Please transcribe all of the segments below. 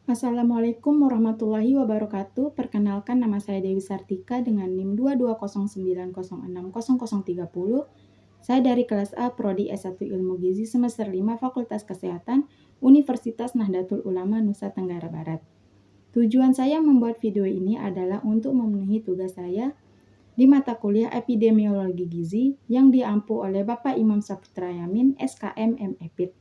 Assalamualaikum warahmatullahi wabarakatuh. Perkenalkan, nama saya Dewi Sartika dengan NIM 22090600030. Saya dari kelas A Prodi S1 Ilmu Gizi semester 5 Fakultas Kesehatan Universitas Nahdlatul Ulama Nusa Tenggara Barat. Tujuan saya membuat video ini adalah untuk memenuhi tugas saya di mata kuliah Epidemiologi Gizi yang diampu oleh Bapak Imam Saputra Yamin, SKM MEPIT.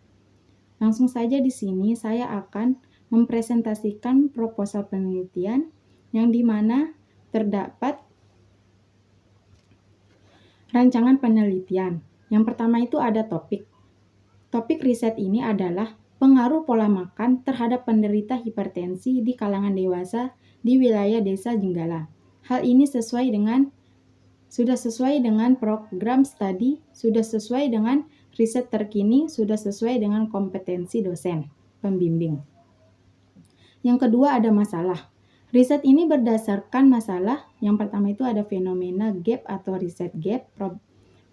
Langsung saja di sini saya akan mempresentasikan proposal penelitian yang dimana terdapat rancangan penelitian. Yang pertama itu ada topik. Topik riset ini adalah pengaruh pola makan terhadap penderita hipertensi di kalangan dewasa di wilayah Desa Jenggala. Hal ini sudah sesuai dengan program studi, sudah sesuai dengan riset terkini, sudah sesuai dengan kompetensi dosen pembimbing. Yang kedua ada masalah. Riset ini berdasarkan masalah. Yang pertama itu ada fenomena gap atau riset gap,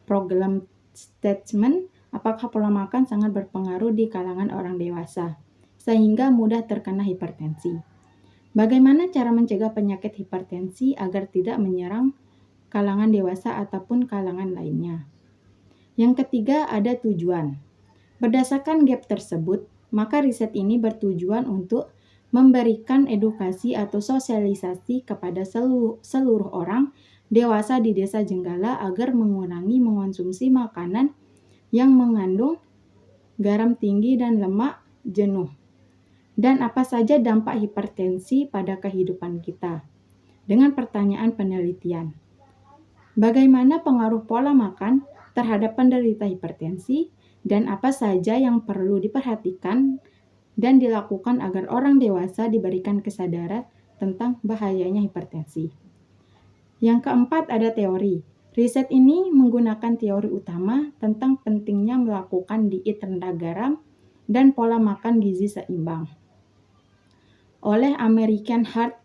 problem statement, apakah pola makan sangat berpengaruh di kalangan orang dewasa, sehingga mudah terkena hipertensi. Bagaimana cara mencegah penyakit hipertensi agar tidak menyerang kalangan dewasa ataupun kalangan lainnya. Yang ketiga ada tujuan. Berdasarkan gap tersebut, maka riset ini bertujuan untuk memberikan edukasi atau sosialisasi kepada seluruh orang dewasa di Desa Jenggala agar mengurangi mengonsumsi makanan yang mengandung garam tinggi dan lemak jenuh. Dan apa saja dampak hipertensi pada kehidupan kita? Dengan pertanyaan penelitian. Bagaimana pengaruh pola makan terhadap penderita hipertensi dan apa saja yang perlu diperhatikan dan dilakukan agar orang dewasa diberikan kesadaran tentang bahayanya hipertensi. Yang keempat ada teori. Riset ini menggunakan teori utama tentang pentingnya melakukan diet rendah garam dan pola makan gizi seimbang oleh American Heart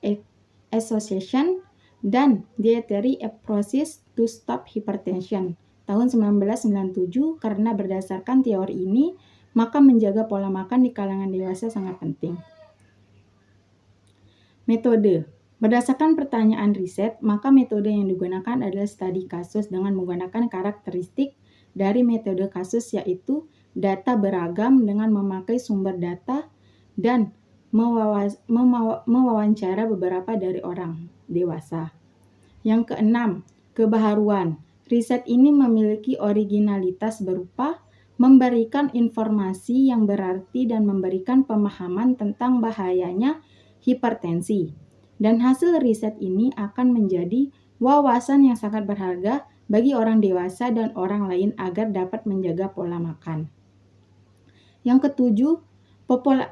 Association dan Dietary Approaches to Stop Hypertension tahun 1997. Karena berdasarkan teori ini, maka menjaga pola makan di kalangan dewasa sangat penting. Metode. Berdasarkan pertanyaan riset, maka metode yang digunakan adalah studi kasus dengan menggunakan karakteristik dari metode kasus, yaitu data beragam dengan memakai sumber data dan mewawancara beberapa dari orang dewasa. Yang keenam, kebaharuan. Riset ini memiliki originalitas berupa memberikan informasi yang berarti dan memberikan pemahaman tentang bahayanya hipertensi. Dan hasil riset ini akan menjadi wawasan yang sangat berharga bagi orang dewasa dan orang lain agar dapat menjaga pola makan. Yang ketujuh,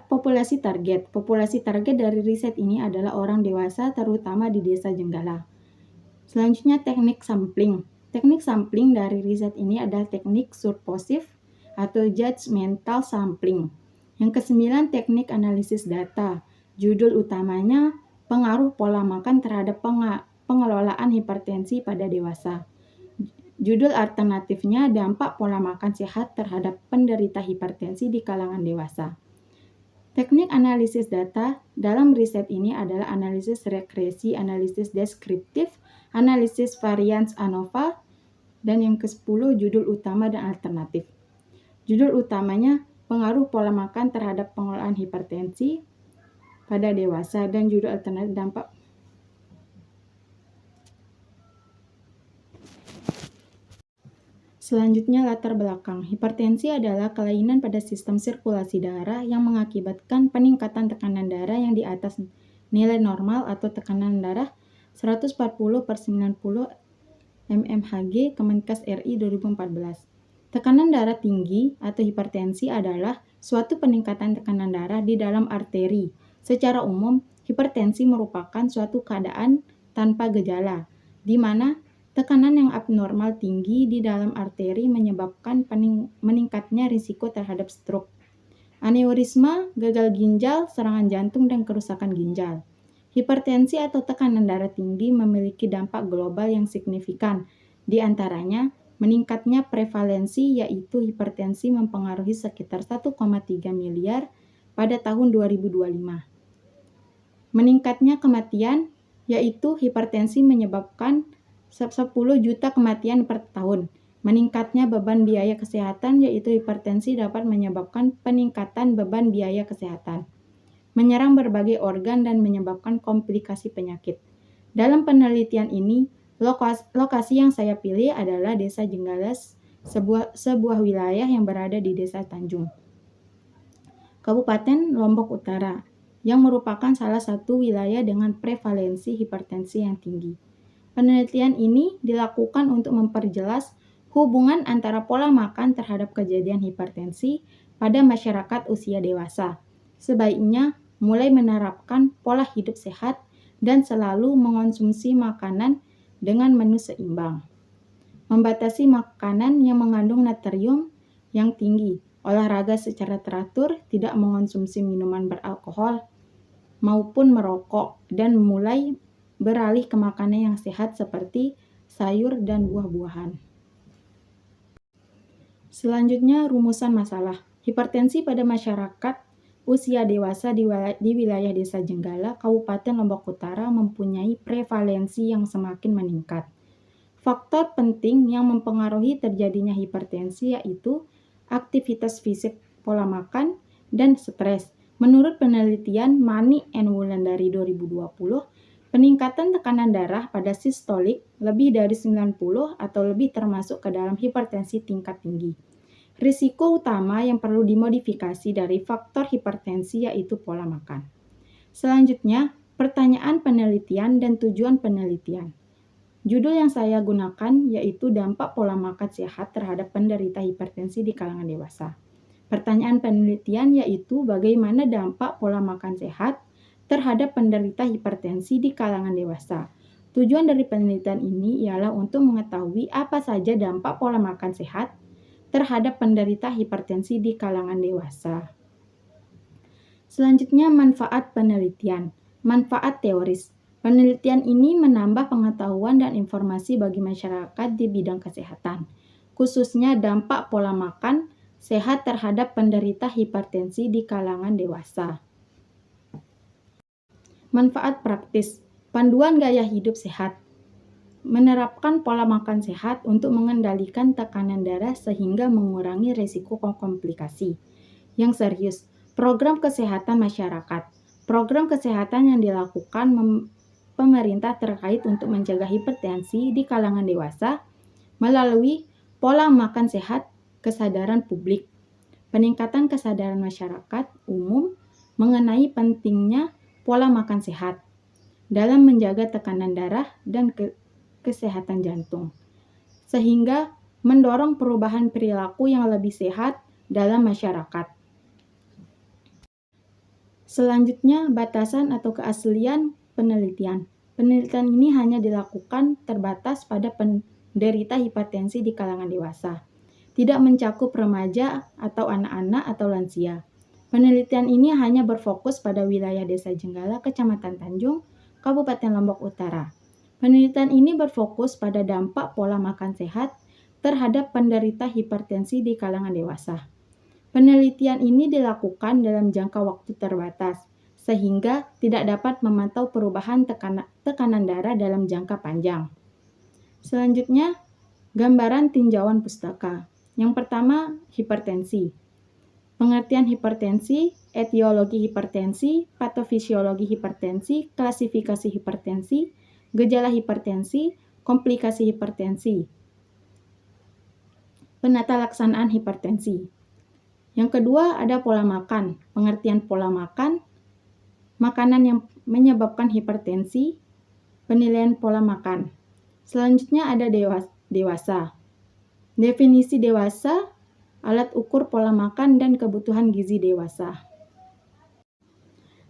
populasi target. Populasi target dari riset ini adalah orang dewasa terutama di Desa Jenggala. Selanjutnya teknik sampling. Teknik sampling dari riset ini adalah teknik supposif atau judgmental sampling. Yang kesembilan, teknik analisis data. Judul utamanya pengaruh pola makan terhadap pengelolaan hipertensi pada dewasa. Judul alternatifnya dampak pola makan sehat terhadap penderita hipertensi di kalangan dewasa. Teknik analisis data dalam riset ini adalah analisis regresi, analisis deskriptif, analisis varians ANOVA, dan yang ke-10 judul utama dan alternatif. Judul utamanya pengaruh pola makan terhadap pengelolaan hipertensi pada dewasa dan judul alternatif dampak. Selanjutnya latar belakang. Hipertensi /adalah kelainan pada sistem sirkulasi darah yang mengakibatkan peningkatan tekanan darah yang di atas nilai normal atau tekanan darah 140/90 mmHg Kemenkes RI 2014. Tekanan darah tinggi atau hipertensi adalah suatu peningkatan tekanan darah di dalam arteri. Secara umum, hipertensi merupakan suatu keadaan tanpa gejala, di mana tekanan yang abnormal tinggi di dalam arteri menyebabkan meningkatnya risiko terhadap stroke, aneurisma, gagal ginjal, serangan jantung, dan kerusakan ginjal. Hipertensi atau tekanan darah tinggi memiliki dampak global yang signifikan, di antaranya meningkatnya prevalensi, yaitu hipertensi mempengaruhi sekitar 1,3 miliar pada tahun 2025. Meningkatnya kematian, yaitu hipertensi menyebabkan 10 juta kematian per tahun. Meningkatnya beban biaya kesehatan, yaitu hipertensi dapat menyebabkan peningkatan beban biaya kesehatan. Menyerang berbagai organ dan menyebabkan komplikasi penyakit. Dalam penelitian ini, lokasi yang saya pilih adalah Desa Jenggalas, sebuah wilayah yang berada di Desa Tanjung, Kabupaten Lombok Utara, yang merupakan salah satu wilayah dengan prevalensi hipertensi yang tinggi. Penelitian ini dilakukan untuk memperjelas hubungan antara pola makan terhadap kejadian hipertensi pada masyarakat usia dewasa. Sebaiknya mulai menerapkan pola hidup sehat dan selalu mengonsumsi makanan dengan menu seimbang. Membatasi makanan yang mengandung natrium yang tinggi, olahraga secara teratur, tidak mengonsumsi minuman beralkohol maupun merokok, dan mulai beralih ke makanan yang sehat seperti sayur dan buah-buahan. Selanjutnya, rumusan masalah. Hipertensi pada masyarakat usia dewasa di wilayah Desa Jenggala, Kabupaten Lombok Utara mempunyai prevalensi yang semakin meningkat. Faktor penting yang mempengaruhi terjadinya hipertensi yaitu aktivitas fisik, pola makan, dan stres. Menurut penelitian Money and Wulandari 2020, peningkatan tekanan darah pada sistolik lebih dari 90 atau lebih termasuk ke dalam hipertensi tingkat tinggi. Risiko utama yang perlu dimodifikasi dari faktor hipertensi yaitu pola makan. Selanjutnya, pertanyaan penelitian dan tujuan penelitian. Judul yang saya gunakan yaitu dampak pola makan sehat terhadap penderita hipertensi di kalangan dewasa. Pertanyaan penelitian yaitu bagaimana dampak pola makan sehat terhadap penderita hipertensi di kalangan dewasa. Tujuan dari penelitian ini ialah untuk mengetahui apa saja dampak pola makan sehat terhadap penderita hipertensi di kalangan dewasa. Selanjutnya, manfaat penelitian. Manfaat teoris. Penelitian ini menambah pengetahuan dan informasi bagi masyarakat di bidang kesehatan, khususnya dampak pola makan sehat terhadap penderita hipertensi di kalangan dewasa. Manfaat praktis. Panduan gaya hidup sehat. Menerapkan pola makan sehat untuk mengendalikan tekanan darah sehingga mengurangi risiko komplikasi. Yang serius, program kesehatan masyarakat. Program kesehatan yang dilakukan pemerintah terkait untuk mencegah hipertensi di kalangan dewasa melalui pola makan sehat, kesadaran publik, peningkatan kesadaran masyarakat umum mengenai pentingnya pola makan sehat dalam menjaga tekanan darah dan kesehatan jantung, sehingga mendorong perubahan perilaku yang lebih sehat dalam masyarakat. Selanjutnya, batasan atau keaslian penelitian. Penelitian ini hanya dilakukan terbatas pada penderita hipertensi di kalangan dewasa, tidak mencakup remaja atau anak-anak atau lansia. Penelitian ini hanya berfokus pada wilayah Desa Jenggala, Kecamatan Tanjung, Kabupaten Lombok Utara. Penelitian ini berfokus pada dampak pola makan sehat terhadap penderita hipertensi di kalangan dewasa. Penelitian ini dilakukan dalam jangka waktu terbatas, sehingga tidak dapat memantau perubahan tekanan darah dalam jangka panjang. Selanjutnya, gambaran tinjauan pustaka. Yang pertama, hipertensi. Pengertian hipertensi, etiologi hipertensi, patofisiologi hipertensi, klasifikasi hipertensi, gejala hipertensi, komplikasi hipertensi. Penata laksanaan hipertensi. Yang kedua ada pola makan. Pengertian pola makan, makanan yang menyebabkan hipertensi, penilaian pola makan. Selanjutnya ada dewasa. Definisi dewasa, alat ukur pola makan dan kebutuhan gizi dewasa.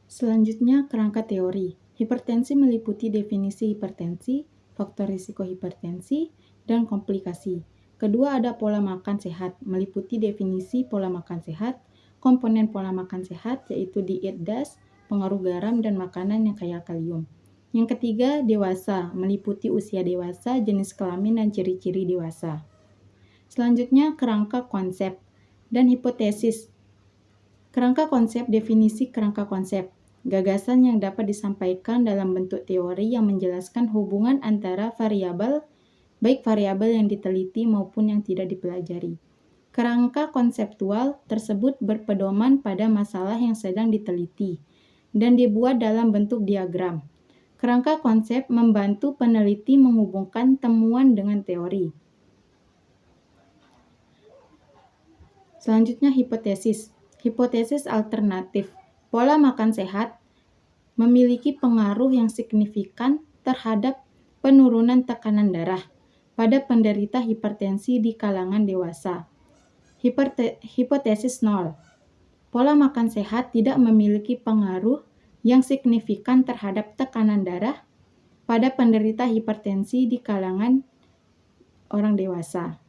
Selanjutnya kerangka teori. Hipertensi meliputi definisi hipertensi, faktor risiko hipertensi, dan komplikasi. Kedua ada pola makan sehat, meliputi definisi pola makan sehat, komponen pola makan sehat yaitu diet DAS, pengaruh garam dan makanan yang kaya kalium. Yang ketiga dewasa, meliputi usia dewasa, jenis kelamin dan ciri-ciri dewasa. Selanjutnya kerangka konsep dan hipotesis. Kerangka konsep, definisi kerangka konsep. Gagasan yang dapat disampaikan dalam bentuk teori yang menjelaskan hubungan antara variabel, baik variabel yang diteliti maupun yang tidak dipelajari. Kerangka konseptual tersebut berpedoman pada masalah yang sedang diteliti dan dibuat dalam bentuk diagram. Kerangka konsep membantu peneliti menghubungkan temuan dengan teori. Selanjutnya hipotesis. Hipotesis alternatif. Pola makan sehat memiliki pengaruh yang signifikan terhadap penurunan tekanan darah pada penderita hipertensi di kalangan dewasa. Hipotesis 0. Pola makan sehat tidak memiliki pengaruh yang signifikan terhadap tekanan darah pada penderita hipertensi di kalangan orang dewasa.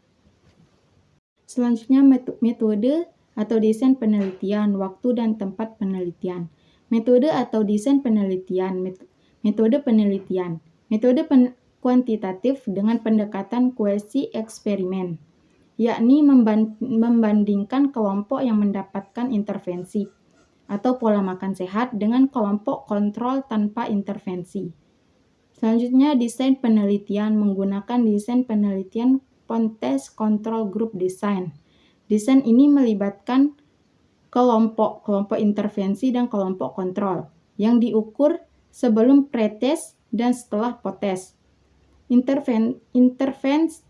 Selanjutnya metode atau desain penelitian, waktu dan tempat penelitian. Metode atau desain penelitian, metode penelitian. Metode kuantitatif dengan pendekatan kuesi eksperimen, yakni membandingkan kelompok yang mendapatkan intervensi atau pola makan sehat dengan kelompok kontrol tanpa intervensi. Selanjutnya, desain penelitian menggunakan desain penelitian Context Control Group Design. Desain ini melibatkan kelompok intervensi dan kelompok kontrol yang diukur sebelum pretest dan setelah post-test. Intervensi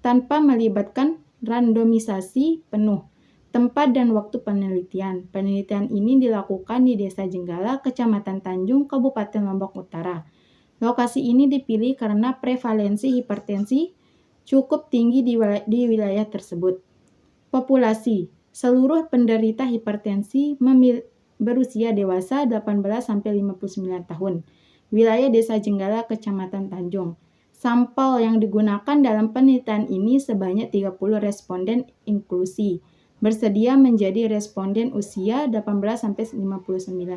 tanpa melibatkan randomisasi penuh. Tempat dan waktu penelitian. Penelitian ini dilakukan di Desa Jenggala, Kecamatan Tanjung, Kabupaten Lombok Utara. Lokasi ini dipilih karena prevalensi hipertensi cukup tinggi di wilayah tersebut. Populasi. Seluruh penderita hipertensi berusia dewasa 18-59 tahun. Wilayah Desa Jenggala, Kecamatan Tanjung. Sampel yang digunakan dalam penelitian ini sebanyak 30 responden inklusi. Bersedia menjadi responden usia 18-59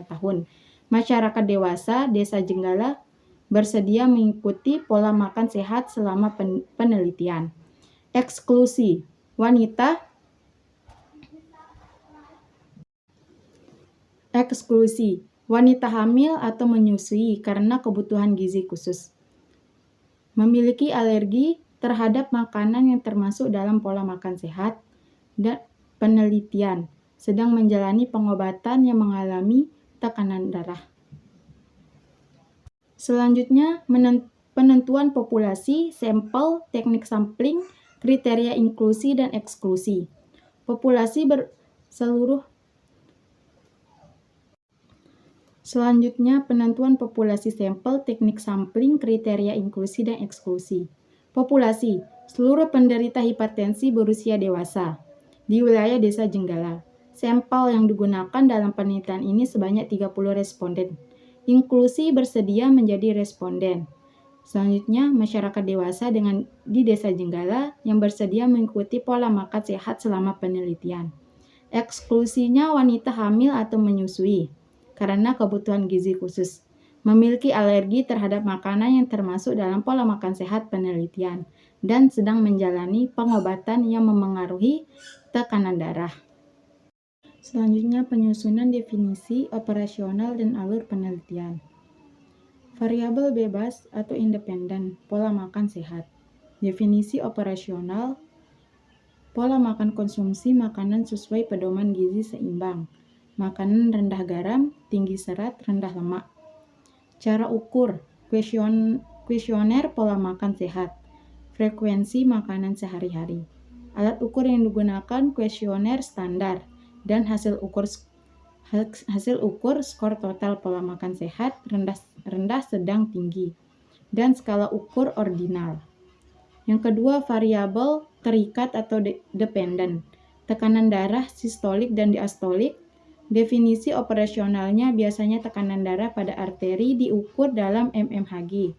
tahun. Masyarakat dewasa Desa Jenggala bersedia mengikuti pola makan sehat selama penelitian. Eksklusi. Wanita. Eksklusi. Wanita hamil atau menyusui karena kebutuhan gizi khusus. Memiliki alergi terhadap makanan yang termasuk dalam pola makan sehat dan penelitian, sedang menjalani pengobatan yang mengalami tekanan darah. Selanjutnya, penentuan populasi, sampel, teknik sampling, kriteria inklusi dan eksklusi. Selanjutnya, penentuan populasi sampel, teknik sampling, kriteria inklusi dan eksklusi. Populasi, seluruh penderita hipertensi berusia dewasa di wilayah Desa Jenggala. Sampel yang digunakan dalam penelitian ini sebanyak 30 responden. Inklusi bersedia menjadi responden. Selanjutnya, masyarakat dewasa di Desa Jenggala yang bersedia mengikuti pola makan sehat selama penelitian. Eksklusinya wanita hamil atau menyusui karena kebutuhan gizi khusus. Memiliki alergi terhadap makanan yang termasuk dalam pola makan sehat penelitian dan sedang menjalani pengobatan yang memengaruhi tekanan darah. Selanjutnya, penyusunan definisi operasional dan alur penelitian. Variabel bebas atau independen, pola makan sehat. Definisi operasional, pola makan konsumsi makanan sesuai pedoman gizi seimbang. Makanan rendah garam, tinggi serat, rendah lemak. Cara ukur, kuesioner pola makan sehat. Frekuensi makanan sehari-hari. Alat ukur yang digunakan kuesioner standar dan hasil ukur skor total pola makan sehat rendah, sedang, tinggi, dan skala ukur ordinal. Yang kedua, variabel terikat atau dependen, tekanan darah sistolik dan diastolik. Definisi operasionalnya biasanya tekanan darah pada arteri diukur dalam mmHg.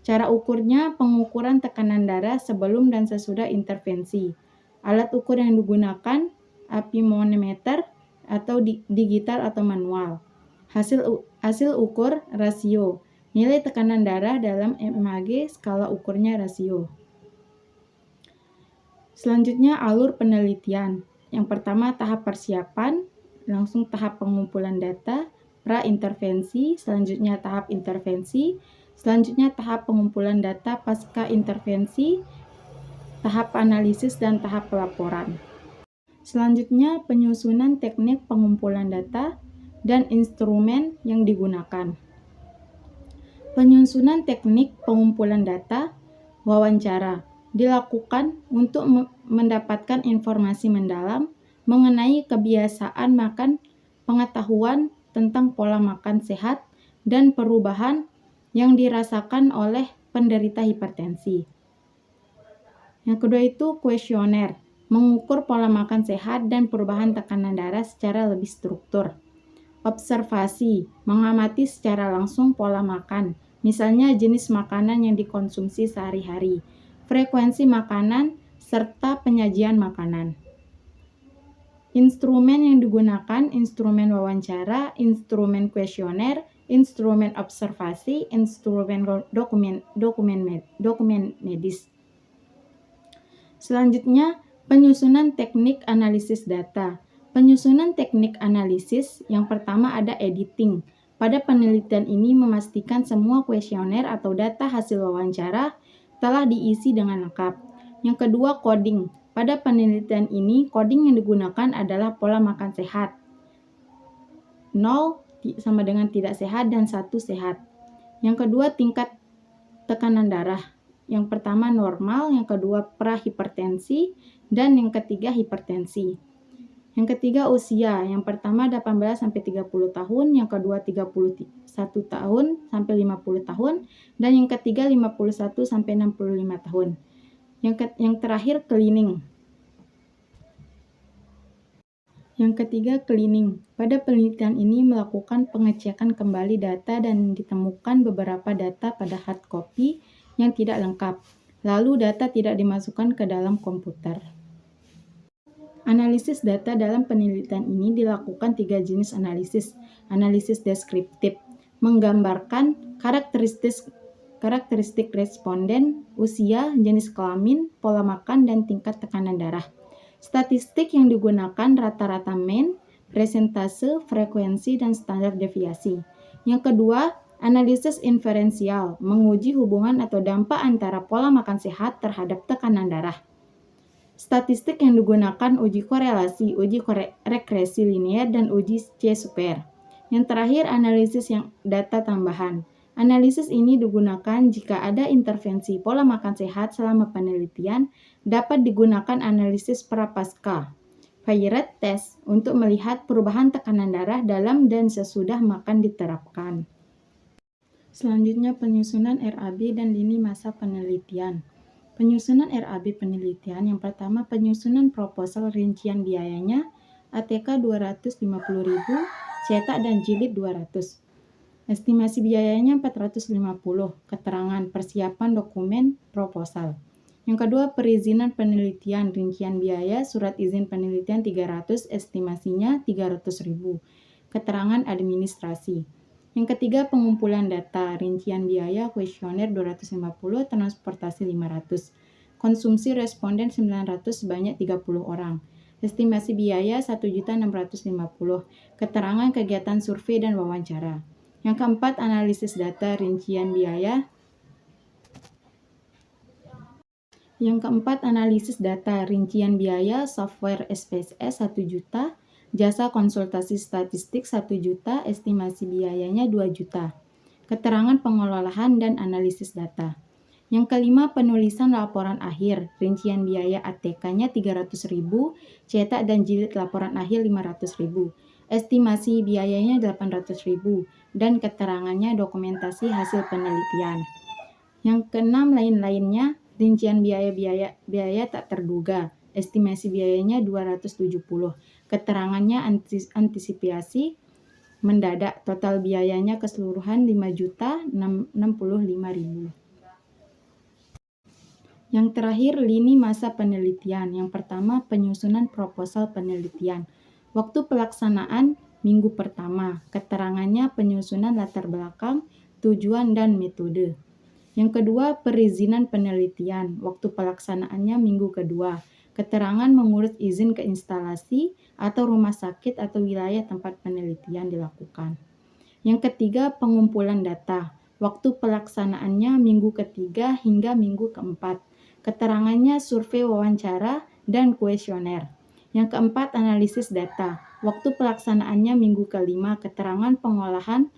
Cara ukurnya pengukuran tekanan darah sebelum dan sesudah intervensi. Alat ukur yang digunakan apimometer atau digital atau manual. Hasil ukur rasio. Nilai tekanan darah dalam mmHg, skala ukurnya rasio. Selanjutnya alur penelitian. Yang pertama tahap persiapan, langsung tahap pengumpulan data, pra-intervensi, selanjutnya tahap intervensi, selanjutnya tahap pengumpulan data pasca intervensi, tahap analisis dan tahap pelaporan. Selanjutnya penyusunan teknik pengumpulan data dan instrumen yang digunakan. Penyusunan teknik pengumpulan data, wawancara, dilakukan untuk mendapatkan informasi mendalam mengenai kebiasaan makan, pengetahuan tentang pola makan sehat, dan perubahan yang dirasakan oleh penderita hipertensi. Yang kedua itu kuesioner, mengukur pola makan sehat dan perubahan tekanan darah secara lebih struktur. Observasi, mengamati secara langsung pola makan, misalnya jenis makanan yang dikonsumsi sehari-hari, frekuensi makanan, serta penyajian makanan. Instrumen yang digunakan, instrumen wawancara, instrumen kuesioner, instrumen observasi, instrumen dokumen medis. Selanjutnya, penyusunan teknik analisis data. Penyusunan teknik analisis yang pertama ada editing. Pada penelitian ini memastikan semua kuesioner atau data hasil wawancara telah diisi dengan lengkap. Yang kedua, coding. Pada penelitian ini, coding yang digunakan adalah pola makan sehat. 0 sama dengan tidak sehat dan 1 sehat. Yang kedua, tingkat tekanan darah. Yang pertama normal, yang kedua prahipertensi, dan yang ketiga hipertensi. Yang ketiga usia, yang pertama 18 sampai 30 tahun, yang kedua 31 tahun sampai 50 tahun, dan yang ketiga 51 sampai 65 tahun. Yang terakhir cleaning. Yang ketiga cleaning. Pada penelitian ini melakukan pengecekan kembali data dan ditemukan beberapa data pada hard copy yang tidak lengkap. Lalu data tidak dimasukkan ke dalam komputer. Analisis data dalam penelitian ini dilakukan 3 jenis analisis. Analisis deskriptif, menggambarkan karakteristik responden, usia, jenis kelamin, pola makan, dan tingkat tekanan darah. Statistik yang digunakan rata-rata mean, presentase, frekuensi, dan standar deviasi. Yang kedua, analisis inferensial, menguji hubungan atau dampak antara pola makan sehat terhadap tekanan darah. Statistik yang digunakan uji korelasi, uji regresi linear, dan uji C-square. Yang terakhir, analisis yang data tambahan. Analisis ini digunakan jika ada intervensi pola makan sehat selama penelitian, dapat digunakan analisis prapaskah, Fayret test, untuk melihat perubahan tekanan darah dalam dan sesudah makan diterapkan. Selanjutnya penyusunan RAB dan lini masa penelitian. Penyusunan RAB penelitian yang pertama penyusunan proposal rincian biayanya ATK 250.000, cetak dan jilid 200. Estimasi biayanya 450, keterangan persiapan dokumen proposal. Yang kedua perizinan penelitian rincian biaya surat izin penelitian 300, estimasinya 300.000, keterangan administrasi. Yang ketiga pengumpulan data, rincian biaya kuesioner 250, transportasi 500, konsumsi responden 900 sebanyak 30 orang, estimasi biaya 1.650, keterangan kegiatan survei dan wawancara. Yang keempat analisis data, rincian biaya. Yang keempat analisis data, rincian biaya, software SPSS 1 juta, jasa konsultasi statistik 1 juta, estimasi biayanya 2 juta. Keterangan pengelolaan dan analisis data. Yang kelima, penulisan laporan akhir, rincian biaya ATK-nya 300.000, cetak dan jilid laporan akhir 500.000. Estimasi biayanya 800.000 dan keterangannya dokumentasi hasil penelitian. Yang keenam, lain-lainnya, rincian biaya tak terduga. Estimasi biayanya 270. Keterangannya antisipasi mendadak, total biayanya keseluruhan 5.065.000. Yang terakhir, lini masa penelitian. Yang pertama, penyusunan proposal penelitian. Waktu pelaksanaan minggu pertama. Keterangannya penyusunan latar belakang, tujuan, dan metode. Yang kedua, perizinan penelitian. Waktu pelaksanaannya minggu kedua. Keterangan mengurus izin ke instalasi atau rumah sakit atau wilayah tempat penelitian dilakukan. Yang ketiga, pengumpulan data. Waktu pelaksanaannya minggu ketiga hingga minggu keempat. Keterangannya survei wawancara dan kuesioner. Yang keempat, analisis data. Waktu pelaksanaannya minggu kelima, keterangan pengolahan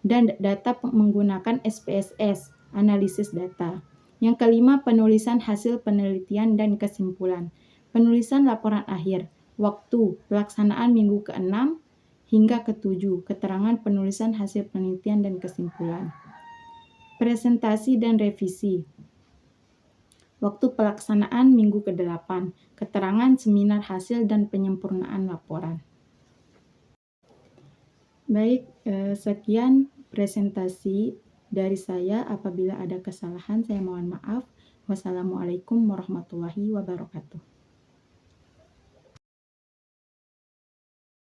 dan data menggunakan SPSS, analisis data. Yang kelima, penulisan hasil penelitian dan kesimpulan. Penulisan laporan akhir. Waktu pelaksanaan minggu ke-6 hingga ke-7, keterangan penulisan hasil penelitian dan kesimpulan. Presentasi dan revisi. Waktu pelaksanaan minggu ke-8, keterangan seminar hasil dan penyempurnaan laporan. Baik, sekian presentasi dari saya. Apabila ada kesalahan, saya mohon maaf. Wassalamualaikum warahmatullahi wabarakatuh.